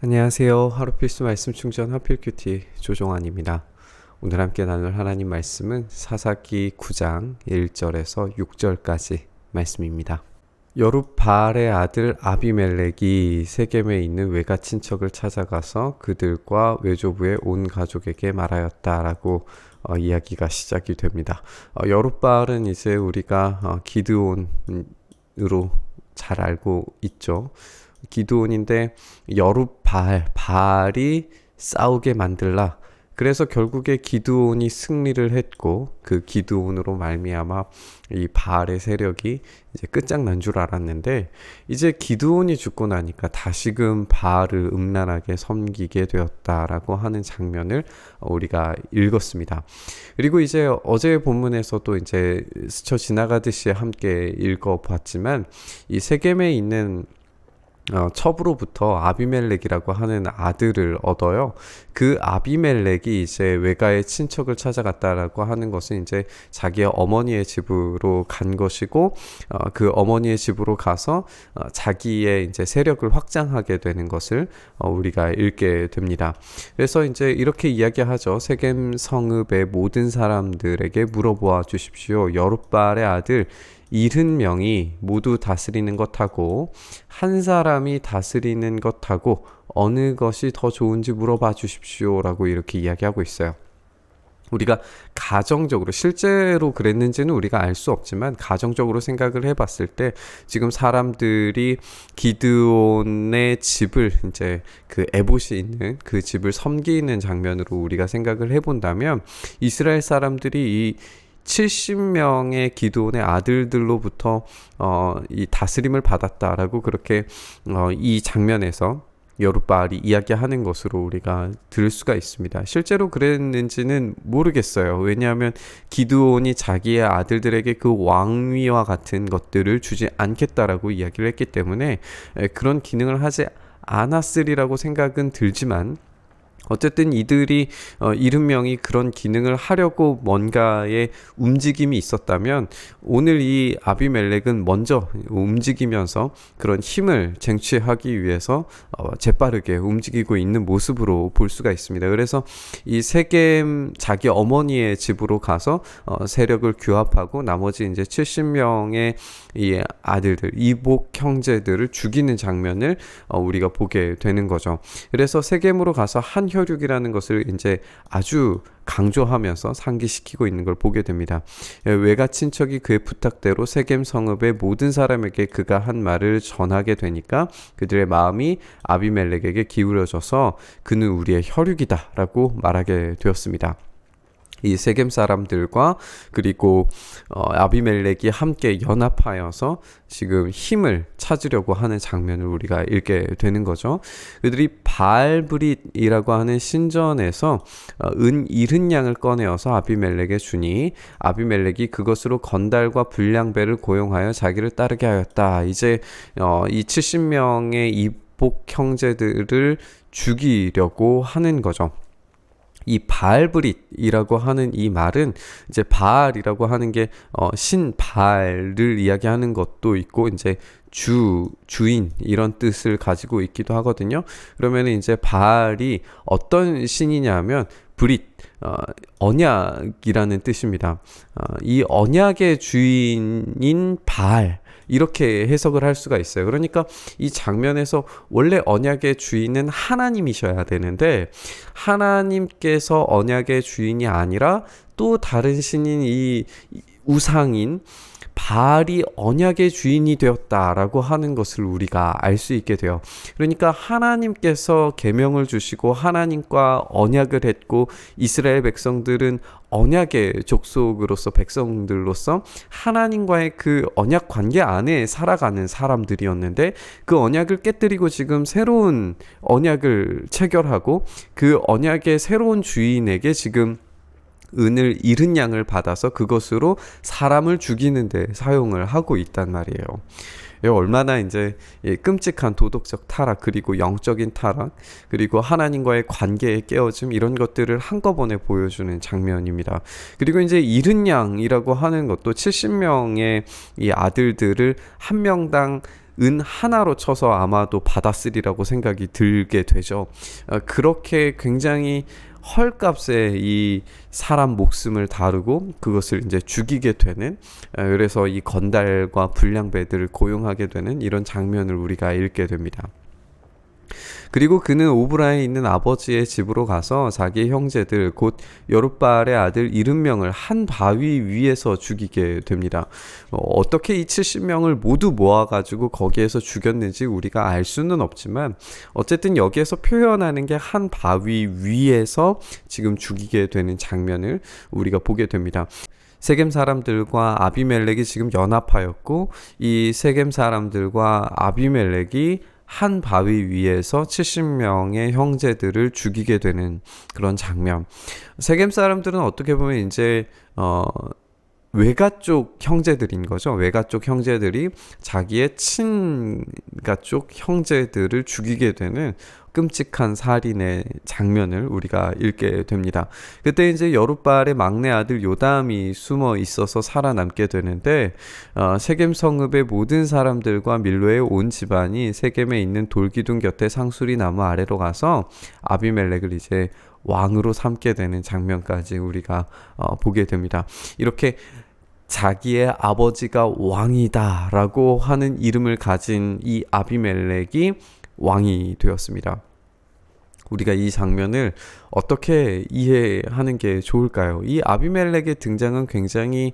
안녕하세요. 하루 필수 말씀 충전 하필큐티 조종환입니다. 오늘 함께 나눌 하나님 말씀은 사사기 9장 1절에서 6절까지 말씀입니다. 여룻바알의 아들 아비멜렉이 세겜에 있는 외가 친척을 찾아가서 그들과 외조부의 온 가족에게 말하였다라고 이야기가 시작이 됩니다. 여룻바알은 이제 우리가 기드온으로 잘 알고 있죠. 기드온인데 바알이 싸우게 만들라. 그래서 결국에 기드온이 승리를 했고 그 기드온으로 말미암아 이 바알의 세력이 이제 끝장난 줄 알았는데 이제 기드온이 죽고 나니까 다시금 바알을 음란하게 섬기게 되었다라고 하는 장면을 우리가 읽었습니다. 그리고 이제 어제 본문에서도 이제 스쳐 지나가듯이 함께 읽어봤지만 이 세겜에 있는 첩으로부터 아비멜렉이라고 하는 아들을 얻어요. 그 아비멜렉이 이제 외가의 친척을 찾아갔다라고 하는 것은 이제 자기의 어머니의 집으로 간 것이고, 그 어머니의 집으로 가서 자기의 이제 세력을 확장하게 되는 것을 우리가 읽게 됩니다. 그래서 이제 이렇게 이야기하죠. 세겜 성읍의 모든 사람들에게 물어보아 주십시오. 여룻바알의 아들 70명이 모두 다스리는 것하고 한 사람이 다스리는 것하고 어느 것이 더 좋은지 물어봐 주십시오라고 이렇게 이야기하고 있어요. 우리가 가정적으로 실제로 그랬는지는 우리가 알 수 없지만 가정적으로 생각을 해봤을 때 지금 사람들이 기드온의 집을 이제 그 에봇이 있는 그 집을 섬기는 장면으로 우리가 생각을 해본다면 이스라엘 사람들이 이 70명의 기드온의 아들들로부터 이 다스림을 받았다라고 그렇게 이 장면에서 여룻바알이 이야기하는 것으로 우리가 들을 수가 있습니다. 실제로 그랬는지는 모르겠어요. 왜냐하면 기드온이 자기의 아들들에게 그 왕위와 같은 것들을 주지 않겠다라고 이야기를 했기 때문에 그런 기능을 하지 않았으리라고 생각은 들지만 어쨌든 이들이 70명이 그런 기능을 하려고 뭔가의 움직임이 있었다면 오늘 이 아비멜렉은 먼저 움직이면서 그런 힘을 쟁취하기 위해서 재빠르게 움직이고 있는 모습으로 볼 수가 있습니다. 그래서 이 세겜 자기 어머니의 집으로 가서 세력을 규합하고 나머지 이제 70명의 이 아들들 이복 형제들을 죽이는 장면을 우리가 보게 되는 거죠. 그래서 세겜으로 가서 한 혈육이라는 것을 이제 아주 강조하면서 상기시키고 있는 걸 보게 됩니다. 외가 친척이 그의 부탁대로 세겜 성읍의 모든 사람에게 그가 한 말을 전하게 되니까 그들의 마음이 아비멜렉에게 기울어져서 그는 우리의 혈육이다 라고 말하게 되었습니다. 이 세겜 사람들과 그리고 아비멜렉이 함께 연합하여서 지금 힘을 찾으려고 하는 장면을 우리가 읽게 되는 거죠. 그들이 바알브릿이라고 하는 신전에서 은 70양을 꺼내어서 아비멜렉에 주니 아비멜렉이 그것으로 건달과 불량배를 고용하여 자기를 따르게 하였다. 이제 이 70명의 이복 형제들을 죽이려고 하는 거죠. 이 바알브릿이라고 하는 이 말은 이제 바알이라고 하는 게 신바알을 이야기하는 것도 있고 이제 주인 이런 뜻을 가지고 있기도 하거든요. 그러면 이제 바알이 어떤 신이냐면 브릿 언약이라는 뜻입니다. 이 언약의 주인인 바알 이렇게 해석을 할 수가 있어요. 그러니까 이 장면에서 원래 언약의 주인은 하나님이셔야 되는데 하나님께서 언약의 주인이 아니라 또 다른 신인 이 우상인 바알이 언약의 주인이 되었다라고 하는 것을 우리가 알 수 있게 돼요. 그러니까 하나님께서 계명을 주시고 하나님과 언약을 했고 이스라엘 백성들은 언약의 족속으로서 백성들로서 하나님과의 그 언약 관계 안에 살아가는 사람들이었는데 그 언약을 깨뜨리고 지금 새로운 언약을 체결하고 그 언약의 새로운 주인에게 지금 은을 70양을 받아서 그것으로 사람을 죽이는 데 사용을 하고 있단 말이에요. 얼마나 이제 끔찍한 도덕적 타락 그리고 영적인 타락 그리고 하나님과의 관계의 깨어짐 이런 것들을 한꺼번에 보여주는 장면입니다. 그리고 이제 70양이라고 하는 것도 70명의 이 아들들을 한 명당 은 하나로 쳐서 아마도 받았으리라고 생각이 들게 되죠. 그렇게 굉장히 헐값에 이 사람 목숨을 다루고 그것을 이제 죽이게 되는, 그래서 이 건달과 불량배들을 고용하게 되는 이런 장면을 우리가 읽게 됩니다. 그리고 그는 오브라에 있는 아버지의 집으로 가서 자기 형제들 곧 여룻바알의 아들 70명을 한 바위 위에서 죽이게 됩니다. 어떻게 이 70명을 모두 모아가지고 거기에서 죽였는지 우리가 알 수는 없지만 어쨌든 여기에서 표현하는 게 한 바위 위에서 지금 죽이게 되는 장면을 우리가 보게 됩니다. 세겜 사람들과 아비멜렉이 지금 연합하였고 이 세겜 사람들과 아비멜렉이 한 바위 위에서 70명의 형제들을 죽이게 되는 그런 장면. 세겜 사람들은 어떻게 보면 이제 외가 쪽 형제들인 거죠. 외가 쪽 형제들이 자기의 친가 쪽 형제들을 죽이게 되는 끔찍한 살인의 장면을 우리가 읽게 됩니다. 그때 이제 여룻바알의 막내 아들 요담이 숨어 있어서 살아남게 되는데 세겜 성읍의 모든 사람들과 밀로의 온 집안이 세겜에 있는 돌기둥 곁에 상수리 나무 아래로 가서 아비멜렉을 이제 왕으로 삼게 되는 장면까지 우리가 보게 됩니다. 이렇게 자기의 아버지가 왕이다 라고 하는 이름을 가진 이 아비멜렉이 왕이 되었습니다. 우리가 이 장면을 어떻게 이해하는 게 좋을까요? 이 아비멜렉의 등장은 굉장히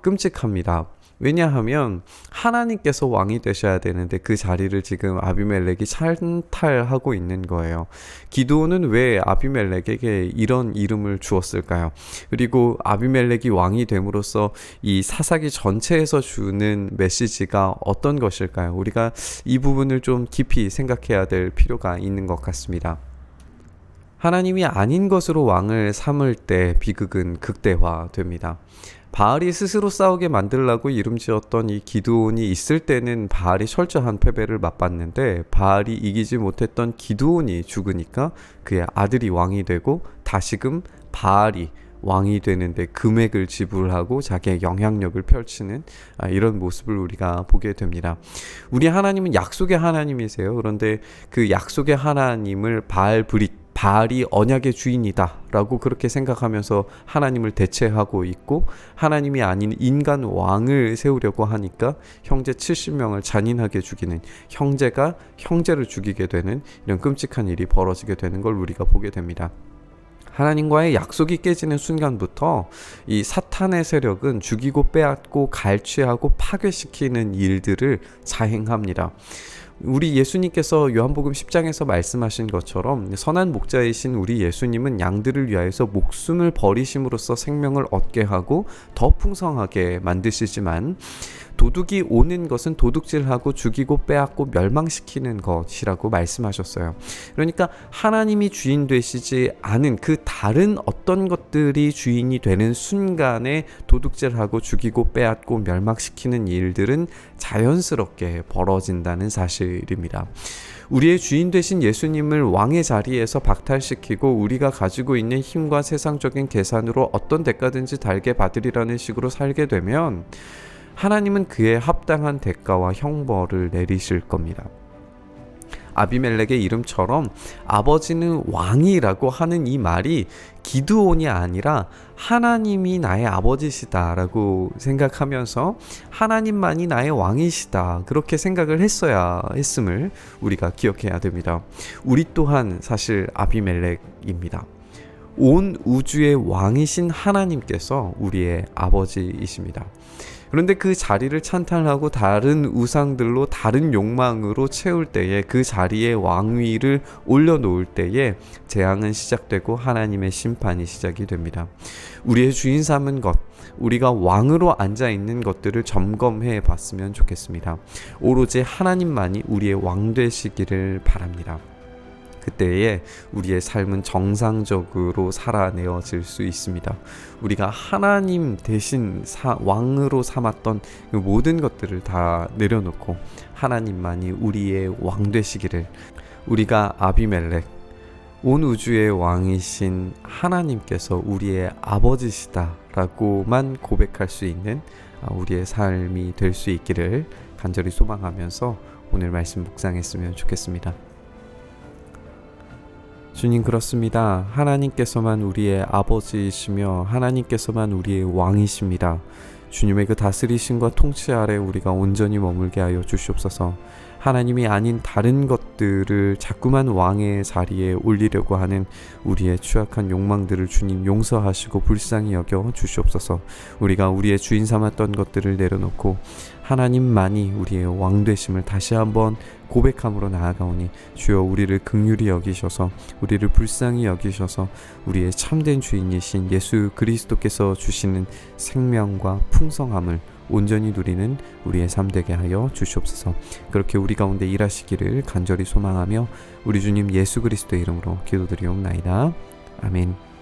끔찍합니다. 왜냐하면 하나님께서 왕이 되셔야 되는데 그 자리를 지금 아비멜렉이 찬탈하고 있는 거예요. 기드온은 왜 아비멜렉에게 이런 이름을 주었을까요? 그리고 아비멜렉이 왕이 됨으로써 이 사사기 전체에서 주는 메시지가 어떤 것일까요? 우리가 이 부분을 좀 깊이 생각해야 될 필요가 있는 것 같습니다. 하나님이 아닌 것으로 왕을 삼을 때 비극은 극대화됩니다. 바알이 스스로 싸우게 만들라고 이름지었던 이 기드온이 있을 때는 바알이 철저한 패배를 맛봤는데 바알이 이기지 못했던 기드온이 죽으니까 그의 아들이 왕이 되고 다시금 바알이 왕이 되는데 금액을 지불하고 자기의 영향력을 펼치는 이런 모습을 우리가 보게 됩니다. 우리 하나님은 약속의 하나님이세요. 그런데 그 약속의 하나님을 바알이 언약의 주인이다 라고 그렇게 생각하면서 하나님을 대체하고 있고 하나님이 아닌 인간 왕을 세우려고 하니까 형제 70명을 잔인하게 죽이는, 형제가 형제를 죽이게 되는 이런 끔찍한 일이 벌어지게 되는 걸 우리가 보게 됩니다. 하나님과의 약속이 깨지는 순간부터 이 사탄의 세력은 죽이고 빼앗고 갈취하고 파괴시키는 일들을 자행합니다. 우리 예수님께서 요한복음 10장에서 말씀하신 것처럼 선한 목자이신 우리 예수님은 양들을 위하여서 목숨을 버리심으로써 생명을 얻게 하고 더 풍성하게 만드시지만 도둑이 오는 것은 도둑질하고 죽이고 빼앗고 멸망시키는 것이라고 말씀하셨어요. 그러니까 하나님이 주인 되시지 않은 그 다른 어떤 것들이 주인이 되는 순간에 도둑질하고 죽이고 빼앗고 멸망시키는 일들은 자연스럽게 벌어진다는 사실입니다. 우리의 주인 되신 예수님을 왕의 자리에서 박탈시키고 우리가 가지고 있는 힘과 세상적인 계산으로 어떤 대가든지 달게 받으리라는 식으로 살게 되면 하나님은 그에 합당한 대가와 형벌을 내리실 겁니다. 아비멜렉의 이름처럼 아버지는 왕이라고 하는 이 말이 기드온이 아니라 하나님이 나의 아버지시다라고 생각하면서 하나님만이 나의 왕이시다 그렇게 생각을 했어야 했음을 우리가 기억해야 됩니다. 우리 또한 사실 아비멜렉입니다. 온 우주의 왕이신 하나님께서 우리의 아버지이십니다. 그런데 그 자리를 찬탈하고 다른 우상들로 다른 욕망으로 채울 때에 그 자리에 왕위를 올려놓을 때에 재앙은 시작되고 하나님의 심판이 시작이 됩니다. 우리의 주인 삼은 것, 우리가 왕으로 앉아있는 것들을 점검해 봤으면 좋겠습니다. 오로지 하나님만이 우리의 왕 되시기를 바랍니다. 그때에 우리의 삶은 정상적으로 살아내어질 수 있습니다. 우리가 하나님 대신 왕으로 삼았던 그 모든 것들을 다 내려놓고 하나님만이 우리의 왕 되시기를, 우리가 아비멜렉, 온 우주의 왕이신 하나님께서 우리의 아버지시다라고만 고백할 수 있는 우리의 삶이 될 수 있기를 간절히 소망하면서 오늘 말씀 묵상했으면 좋겠습니다. 주님, 그렇습니다. 하나님께서만 우리의 아버지이시며 하나님께서만 우리의 왕이십니다. 주님의 그 다스리심과 통치 아래 우리가 온전히 머물게 하여 주시옵소서. 하나님이 아닌 다른 것들을 자꾸만 왕의 자리에 올리려고 하는 우리의 추악한 욕망들을 주님 용서하시고 불쌍히 여겨 주시옵소서. 우리가 우리의 주인 삼았던 것들을 내려놓고 하나님만이 우리의 왕 되심을 다시 한번 고백함으로 나아가오니 주여 우리를 긍휼히 여기셔서 우리를 불쌍히 여기셔서 우리의 참된 주인이신 예수 그리스도께서 주시는 생명과 풍성함을 온전히 누리는 우리의 삶 되게 하여 주시옵소서. 그렇게 우리 가운데 일하시기를 간절히 소망하며 우리 주님 예수 그리스도의 이름으로 기도드리옵나이다. 아멘.